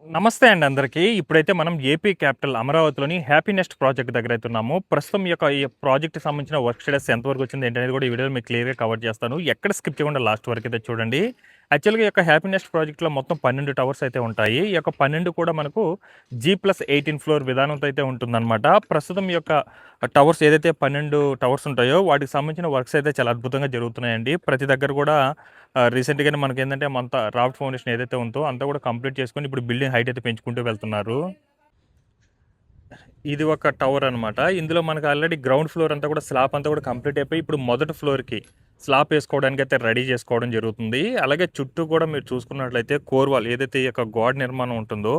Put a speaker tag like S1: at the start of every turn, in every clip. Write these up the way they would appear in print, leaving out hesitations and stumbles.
S1: నమస్తే అండి అందరికీ. ఇప్పుడైతే మనం ఏపీ క్యాపిటల్ అమరావతిలోని హ్యాపీ నెస్ట్ ప్రాజెక్ట్ దగ్గర అయితే ఉన్నాము. ప్రస్తుతం ఈ ప్రాజెక్ట్‌కి సంబంధించిన వర్క్ స్టేటస్ ఎంతవరకు వచ్చింది ఏంటనేది కూడా ఈ వీడియోలో మీకు క్లియర్‌గా కవర్ చేస్తాను. ఎక్కడ స్కిప్ చేయకుండా లాస్ట్ వరకు అయితే చూడండి. యాక్చువల్‌గా ఈ యొక్క హ్యాపీ నెస్ట్ ప్రాజెక్ట్‌లో మొత్తం 12 టవర్స్ అయితే ఉంటాయి. ఈ యొక్క 12 కూడా మనకు G+18 ఫ్లోర్ విధానంతో అయితే ఉంటుందన్నమాట. ప్రస్తుతం ఈ యొక్క టవర్స్ ఏదైతే 12 టవర్స్ ఉంటాయో వాటికి సంబంధించిన వర్క్స్ అయితే చాలా అద్భుతంగా జరుగుతున్నాయండి. ప్రతి దగ్గర కూడా రీసెంట్‌గానే మనకేందంటే అంతా రాఫ్ట్ ఫౌండేషన్ ఏదైతే ఉందో అంతా కూడా కంప్లీట్ చేసుకొని ఇప్పుడు బిల్డింగ్ హైట్ అయితే పెంచుకుంటూ వెళ్తున్నారు. ఇది ఒక టవర్ అనమాట. ఇందులో మనకు ఆల్రెడీ గ్రౌండ్ ఫ్లోర్ అంతా కూడా స్లాబ్ అంతా కూడా కంప్లీట్ అయిపోయి ఇప్పుడు మొదటి ఫ్లోర్‌కి స్లాబ్ వేసుకోవడానికి అయితే రెడీ చేసుకోవడం జరుగుతుంది. అలాగే చుట్టూ కూడా మీరు చూసుకున్నట్లయితే కోర్ వాల్ ఏదైతే ఈ యొక్క గోడ నిర్మాణం ఉంటుందో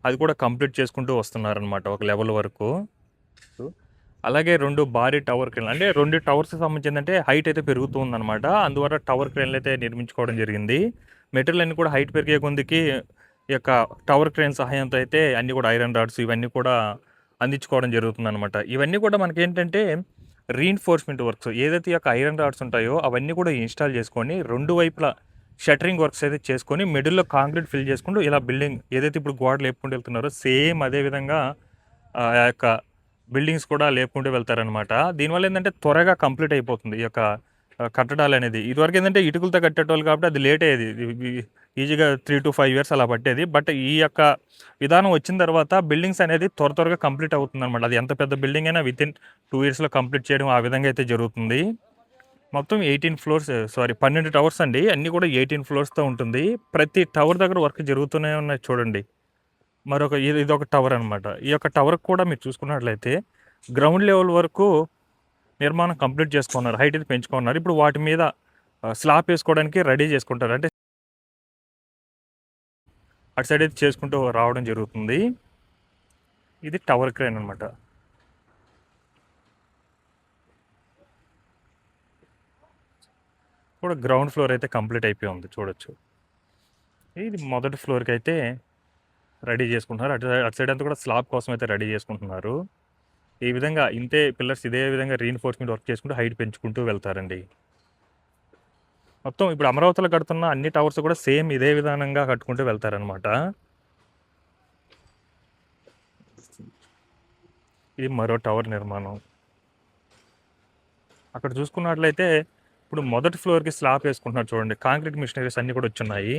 S1: అది కూడా కంప్లీట్ చేసుకుంటూ వస్తున్నారనమాట ఒక లెవెల్ వరకు. అలాగే 2 భారీ టవర్ క్రేన్‌లు అంటే 2 టవర్స్‌కి సంబంధించిందంటే హైట్ అయితే పెరుగుతూ ఉందనమాట. అందువల్ల టవర్ క్రేన్‌లు అయితే నిర్మించుకోవడం జరిగింది. మెటీరియల్ అన్నీ కూడా హైట్ పెరిగే కొందికి ఈ యొక్క టవర్ క్రేన్ సహాయంతో అయితే అన్నీ కూడా ఐరన్ రాడ్స్ ఇవన్నీ కూడా అందించుకోవడం జరుగుతుందనమాట. ఇవన్నీ కూడా మనకేంటంటే రీఇన్ఫోర్స్‌మెంట్ వర్క్స్ ఏదైతే ఈ యొక్క ఐరన్ రాడ్స్ ఉంటాయో అవన్నీ కూడా ఇన్‌స్టాల్ చేసుకొని 2 వైపులా షట్టరింగ్ వర్క్స్ అయితే చేసుకొని మిడిల్‌లో కాంక్రీట్ ఫిల్ చేసుకుంటూ ఇలా బిల్డింగ్ ఏదైతే ఇప్పుడు గోడ లేపుకుంటూ వెళ్తున్నారో సేమ్ అదే విధంగా ఆ యొక్క బిల్డింగ్స్ కూడా లేపుకుంటూ వెళ్తారనమాట. దీనివల్ల ఏందంటే త్వరగా కంప్లీట్ అయిపోతుంది ఈ యొక్క కట్టడాలనేది. ఇదివరకు ఏందంటే ఇటుకలతో కట్టేటోళ్ళు కాబట్టి అది లేట్ అయ్యేది. ఈజీగా 3-5 ఇయర్స్ అలా పట్టేది. బట్ ఈ యొక్క విధానం వచ్చిన తర్వాత బిల్డింగ్స్ అనేది త్వరగా కంప్లీట్ అవుతుందనమాట. అది ఎంత పెద్ద బిల్డింగ్ అయినా వితిన్ 2 ఇయర్స్‌లో కంప్లీట్ చేయడం ఆ విధంగా అయితే జరుగుతుంది. మొత్తం 18 ఫ్లోర్స్ 12 టవర్స్ అండి. అన్నీ కూడా 18 ఫ్లోర్స్‌తో ఉంటుంది. ప్రతి టవర్ దగ్గర వర్క్ జరుగుతూనే ఉన్నాయి చూడండి. ఇదొక టవర్ అనమాట. ఈ యొక్క టవర్‌కి కూడా మీరు చూసుకున్నట్లయితే గ్రౌండ్ లెవెల్ వరకు నిర్మాణం కంప్లీట్ చేసుకున్నారు. హైట్ అయితే పెంచుకున్నారు. ఇప్పుడు వాటి మీద స్లాబ్ ఏసుకోవడానికి రెడీ చేసుకుంటారు. అంటే అటు సైడ్ అయితే చేసుకుంటూ రావడం జరుగుతుంది. ఇది టవర్ క్రేన్ అనమాట. కూడా గ్రౌండ్ ఫ్లోర్ అయితే కంప్లీట్ అయిపోయి ఉంది చూడొచ్చు. ఇది మొదటి ఫ్లోర్‌కి అయితే రెడీ చేసుకుంటున్నారు. అటు సైడ్ అంతా కూడా స్లాబ్ కోసం అయితే రెడీ చేసుకుంటున్నారు. ఈ విధంగా ఇంతే పిల్లర్స్ ఇదే విధంగా రీఇన్ఫోర్స్‌మెంట్ వర్క్ చేసుకుంటూ హైట్ పెంచుకుంటూ వెళ్తారండి. మొత్తం ఇప్పుడు అమరావతిలో కడుతున్న అన్ని టవర్స్ కూడా సేమ్ ఇదే విధానంగా కట్టుకుంటూ వెళ్తారనమాట. ఇది మరో టవర్ నిర్మాణం. అక్కడ చూసుకున్నట్లయితే ఇప్పుడు మొదటి ఫ్లోర్‌కి స్లాబ్ వేసుకుంటున్నారు చూడండి. కాంక్రీట్ మిషనరీస్ అన్నీ కూడా వచ్చున్నాయి.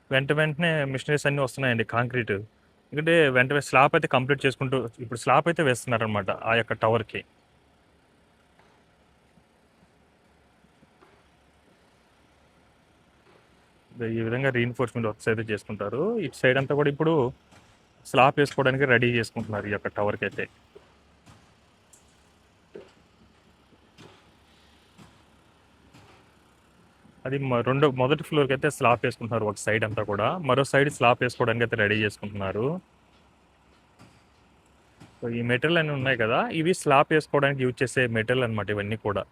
S1: వెంటనే మిషనరీస్ అన్నీ వస్తున్నాయండి కాంక్రీట్. ఎందుకంటే వెంటనే స్లాబ్ అయితే కంప్లీట్ చేసుకుంటూ ఇప్పుడు స్లాబ్ అయితే వేస్తున్నారనమాట ఆ యొక్క టవర్‌కి. ఈ విధంగా రీఇన్ఫోర్స్‌మెంట్ వర్క్స్ అయితే చేసుకుంటారు. ఇటు సైడ్ అంతా కూడా ఇప్పుడు స్లాబ్ వేసుకోవడానికి రెడీ చేసుకుంటున్నారు ఈ యొక్క టవర్‌కి అయితే. అది మొదటి ఫ్లోర్‌కి అయితే స్లాబ్ వేసుకుంటున్నారు ఒక సైడ్ అంతా కూడా. మరో సైడ్ స్లాబ్ వేసుకోవడానికి అయితే రెడీ చేసుకుంటున్నారు. సో ఈ మెటీరియల్ అన్నీ ఉన్నాయి కదా! ఇవి స్లాబ్ వేసుకోవడానికి యూజ్ చేసే మెటీరియల్ అనమాట ఇవన్నీ కూడా.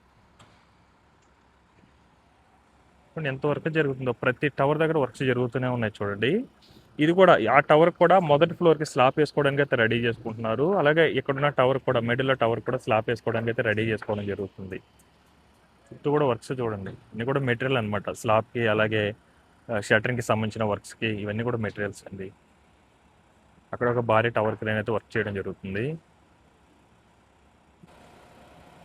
S1: చూడండి ఎంత వర్క్ జరుగుతుందో. ప్రతి టవర్ దగ్గర వర్క్స్ జరుగుతూనే ఉన్నాయి చూడండి. ఇది కూడా ఆ టవర్ కూడా మొదటి ఫ్లోర్‌కి స్లాబ్ వేసుకోవడానికి అయితే రెడీ చేసుకుంటున్నారు. అలాగే ఇక్కడున్న టవర్ కూడా మిడిల్‌లో టవర్ కూడా స్లాబ్ వేసుకోవడానికి అయితే రెడీ చేసుకోవడం జరుగుతుంది. చుట్టూ కూడా వర్క్స్ చూడండి. ఇన్ని కూడా మెటీరియల్ అనమాట. స్లాబ్‌కి అలాగే షట్టరింగ్‌కి సంబంధించిన వర్క్స్‌కి ఇవన్నీ కూడా మెటీరియల్స్ అండి. అక్కడ ఒక భారీ టవర్ క్రేన్ అయితే వర్క్ చేయడం జరుగుతుంది.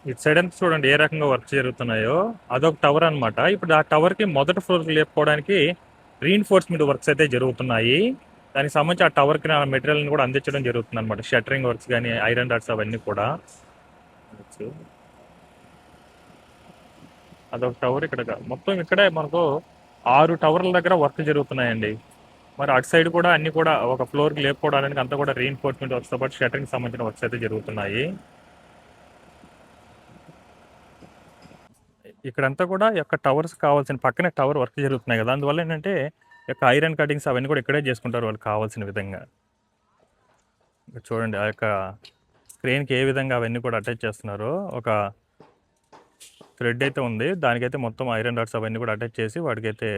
S1: ఇటు సైడ్ అంతా చూడండి ఏ రకంగా వర్క్ జరుగుతున్నాయో. అదొక టవర్ అనమాట. ఇప్పుడు ఆ టవర్‌కి మొదటి ఫ్లోర్‌కి లేపుకోవడానికి రీఇన్ఫోర్స్‌మెంట్ వర్క్స్ అయితే జరుగుతున్నాయి. దానికి సంబంధించి ఆ టవర్‌కి మెటీరియల్‌ని కూడా అందించడం జరుగుతుందనమాట. షట్టరింగ్ వర్క్స్ గానీ, ఐరన్ రాడ్స్ అవన్నీ కూడా. అదొక టవర్ ఇక్కడ మొత్తం ఇక్కడే మనకు 6 టవర్ల దగ్గర వర్క్ జరుగుతున్నాయండి. మరి అటు సైడ్ కూడా అన్ని కూడా ఒక ఫ్లోర్‌కి లేపుకోవడానికి అంతా కూడా రీఇన్ఫోర్స్‌మెంట్ వర్క్స్‌తో పాటు షట్టరింగ్‌కి సంబంధించిన వర్క్స్ అయితే జరుగుతున్నాయి. ఇక్కడంతా కూడా ఈ యొక్క టవర్స్ కావాల్సిన పక్కనే టవర్ వర్క్ జరుగుతున్నాయి కదా! అందువల్ల ఏంటంటే ఈ యొక్క ఐరన్ కటింగ్స్ అవన్నీ కూడా ఇక్కడే చేసుకుంటారు వాళ్ళకి కావాల్సిన విధంగా. ఇక్కడ చూడండి ఆ యొక్క క్రేన్‌కి ఏ విధంగా అవన్నీ కూడా అటాచ్ చేస్తున్నారో. ఒక థ్రెడ్ అయితే ఉంది. దానికైతే మొత్తం ఐరన్ రాడ్స్ అవన్నీ కూడా అటాచ్ చేసి వాటికైతే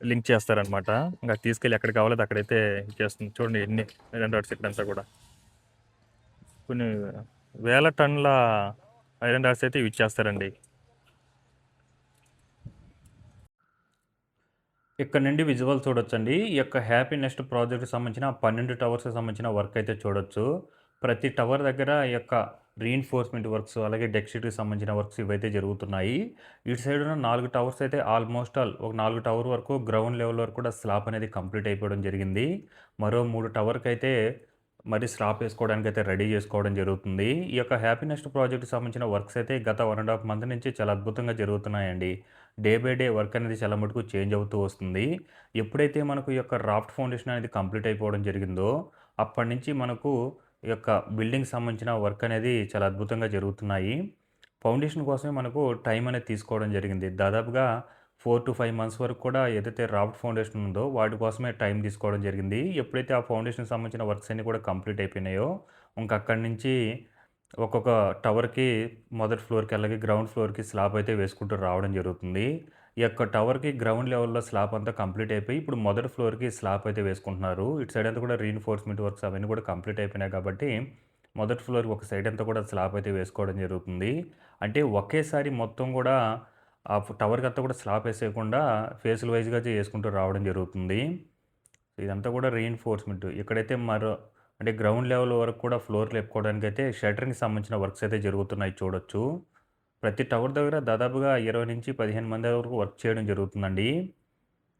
S1: లింక్ చేస్తారనమాట. ఇంకా తీసుకెళ్ళి ఎక్కడ కావాలో అక్కడైతే చేస్తుంది. చూడండి ఎన్ని ఐరన్ రాడ్స్ ఇక్కడంతా కూడా. కొన్ని వేల టన్నుల ఐరన్ రాడ్స్ అయితే ఇవి ఇచ్చేస్తారండి. ఇక్కడ నుండి విజువల్ చూడొచ్చండి. ఈ యొక్క హ్యాపీ నెస్ట్ ప్రాజెక్ట్‌కి సంబంధించిన 12 టవర్స్‌కి సంబంధించిన వర్క్ అయితే చూడొచ్చు. ప్రతి టవర్ దగ్గర ఈ యొక్క రీఇన్ఫోర్స్‌మెంట్ వర్క్స్, అలాగే డెక్ షీట్‌కి సంబంధించిన వర్క్స్ ఇవైతే జరుగుతున్నాయి. ఇటు సైడ్ ఉన్న 4 టవర్స్ అయితే ఆల్మోస్ట్ ఆల్ ఒక 4 టవర్ వరకు గ్రౌండ్ లెవెల్ వరకు కూడా స్లాబ్ అనేది కంప్లీట్ అయిపోవడం జరిగింది. మరో 3 టవర్‌కైతే మరి స్లాబ్ ఏసుకోవడానికైతే రెడీ చేసుకోవడం జరుగుతుంది. ఈ యొక్క హ్యాపీ నెస్ట్ ప్రాజెక్ట్‌కి సంబంధించిన వర్క్స్ అయితే గత 1 ½ మంత్ నుంచి చాలా అద్భుతంగా జరుగుతున్నాయండి. డే బై డే వర్క్ అనేది చాలా మటుకు చేంజ్ అవుతూ వస్తుంది. ఎప్పుడైతే మనకు ఈ యొక్క రాఫ్ట్ ఫౌండేషన్ అనేది కంప్లీట్ అయిపోవడం జరిగిందో, అప్పటినుంచి మనకు ఈ యొక్క బిల్డింగ్‌కి సంబంధించిన వర్క్ అనేది చాలా అద్భుతంగా జరుగుతున్నాయి. ఫౌండేషన్ కోసమే మనకు టైం అనేది తీసుకోవడం జరిగింది. దాదాపుగా 4-5 మంత్స్ వరకు కూడా ఏదైతే రాఫ్ట్ ఫౌండేషన్ ఉందో వాటి కోసమే టైం తీసుకోవడం జరిగింది. ఎప్పుడైతే ఆ ఫౌండేషన్‌కి సంబంధించిన వర్క్స్ అన్నీ కూడా కంప్లీట్ అయిపోయినాయో, ఇంక అక్కడి నుంచి ఒక్కొక్క టవర్‌కి మొదటి ఫ్లోర్‌కి అలాగే గ్రౌండ్ ఫ్లోర్‌కి స్లాబ్ అయితే వేసుకుంటూ రావడం జరుగుతుంది. ఈ యొక్క టవర్‌కి గ్రౌండ్ లెవెల్‌లో స్లాబ్ అంతా కంప్లీట్ అయిపోయి, ఇప్పుడు మొదటి ఫ్లోర్‌కి స్లాబ్ అయితే వేసుకుంటున్నారు. ఇటు సైడ్ అంతా కూడా రీఇన్ఫోర్స్‌మెంట్ వర్క్స్ అవన్నీ కూడా కంప్లీట్ అయిపోయినాయి కాబట్టి, మొదటి ఫ్లోర్‌కి ఒక సైడ్ అంతా కూడా స్లాబ్ అయితే వేసుకోవడం జరుగుతుంది. అంటే ఒకేసారి మొత్తం కూడా ఆ టవర్‌కి అంతా కూడా స్లాబ్ ఏసేయకుండా ఫేసులు వైస్‌గా చేసుకుంటూ రావడం జరుగుతుంది. ఇదంతా కూడా రీఇన్ఫోర్స్‌మెంట్. ఇక్కడైతే అంటే గ్రౌండ్ లెవెల్ వరకు కూడా ఫ్లోర్ లేపుకోవడానికైతే షట్టరింగ్‌కి సంబంధించిన వర్క్స్ అయితే జరుగుతున్నాయి చూడొచ్చు. ప్రతి టవర్ దగ్గర దాదాపుగా 20-15 మంది వరకు వర్క్ చేయడం జరుగుతుందండి.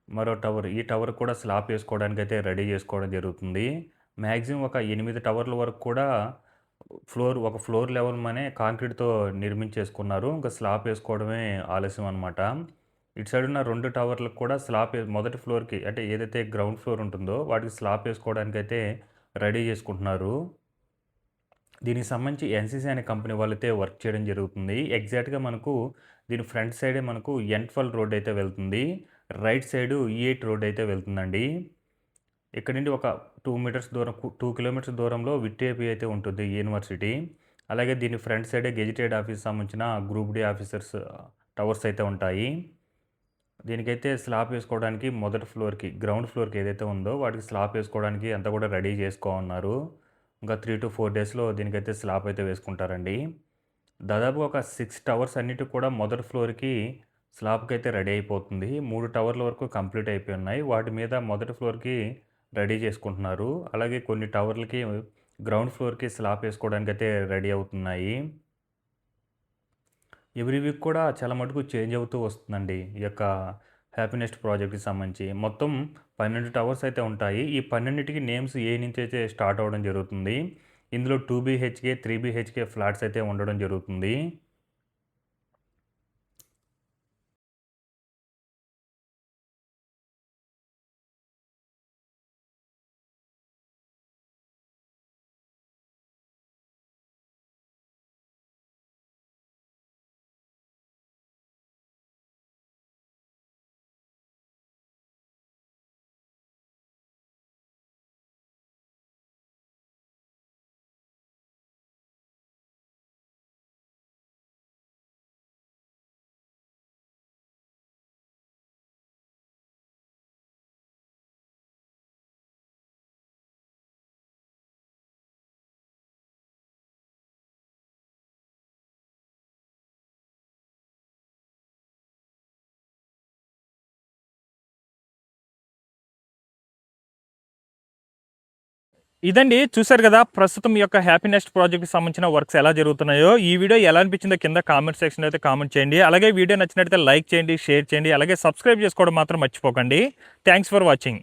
S1: మరో టవర్, ఈ టవర్ కూడా స్లాబ్ ఏసుకోవడానికైతే రెడీ చేసుకోవడం జరుగుతుంది. మాక్సిమం ఒక 8 టవర్ల వరకు కూడా ఒక ఫ్లోర్ లెవెల్ మనే కాంక్రీట్‌తో నిర్మించేసుకున్నారు. ఇంకా స్లాబ్ ఏసుకోవడమే ఆలస్యం అనమాట. ఇటు సైడ్ ఉన్న 2 టవర్లకు కూడా మొదటి ఫ్లోర్‌కి అంటే ఏదైతే గ్రౌండ్ ఫ్లోర్ ఉంటుందో వాటికి స్లాబ్ ఏసుకోవడానికైతే రెడీ చేసుకుంటున్నారు. దీనికి సంబంధించి ఎన్‌సీసీ అనే కంపెనీ వాళ్ళైతే వర్క్ చేయడం జరుగుతుంది. ఎగ్జాక్ట్‌గా మనకు దీని ఫ్రంట్ సైడే మనకు ఎన్12 రోడ్ అయితే వెళ్తుంది. రైట్ సైడు E8 రోడ్ అయితే వెళ్తుందండి. ఇక్కడ నుండి ఒక 2 మీటర్స్ దూరం 2 కిలోమీటర్స్ దూరంలో విట్టిఐపి అయితే ఉంటుంది యూనివర్సిటీ. అలాగే దీని ఫ్రంట్ సైడే గెజిటెడ్ ఆఫీస్ సంబంధించిన గ్రూప్ డి ఆఫీసర్స్ టవర్స్ అయితే ఉంటాయి. దీనికైతే స్లాబ్ ఏసుకోవడానికి మొదటి ఫ్లోర్‌కి, గ్రౌండ్ ఫ్లోర్‌కి ఏదైతే ఉందో వాటికి స్లాబ్ ఏసుకోవడానికి అంతా కూడా రెడీ చేసుకోమన్నారు. ఇంకా 3-4 డేస్‌లో దీనికైతే స్లాబ్ అయితే వేసుకుంటారండి. దాదాపుగా ఒక 6 టవర్స్ అన్నిటికి కూడా మొదటి ఫ్లోర్‌కి స్లాబ్‌కైతే రెడీ అయిపోతుంది. 3 టవర్ల వరకు కంప్లీట్ అయిపోయి ఉన్నాయి. వాటి మీద మొదటి ఫ్లోర్‌కి రెడీ చేసుకుంటున్నారు. అలాగే కొన్ని టవర్లకి గ్రౌండ్ ఫ్లోర్‌కి స్లాబ్ ఏసుకోవడానికైతే రెడీ అవుతున్నాయి. ఎవ్రీ వీక్ కూడా చాలా మటుకు చేంజ్ అవుతూ వస్తుందండి. ఈ యొక్క హ్యాపీనెస్ట్ ప్రాజెక్ట్‌కి సంబంధించి. మొత్తం 12 టవర్స్ అయితే ఉంటాయి. ఈ 12టికి నేమ్స్ ఏ నుంచి అయితే స్టార్ట్ అవ్వడం జరుగుతుంది. ఇందులో 2 బీహెచ్‌కే, 3 బీహెచ్‌కే ఫ్లాట్స్ అయితే ఉండడం జరుగుతుంది. ఇదండి చూసారు కదా! ప్రస్తుతం ఈ యొక్క హ్యాపీనెస్ట్ ప్రాజెక్ట్‌కి సంబంధించిన వర్క్స్ ఎలా జరుగుతున్నాయో. ఈ వీడియో ఎలా అనిపించిందో కింద కామెంట్ సెక్షన్‌లో అయితే కామెంట్ చేయండి. అలాగే వీడియో నచ్చినట్లయితే లైక్ చేయండి, షేర్ చేయండి. అలాగే సబ్స్క్రైబ్ చేసుకోవడం మాత్రం మర్చిపోకండి. Thanks for watching.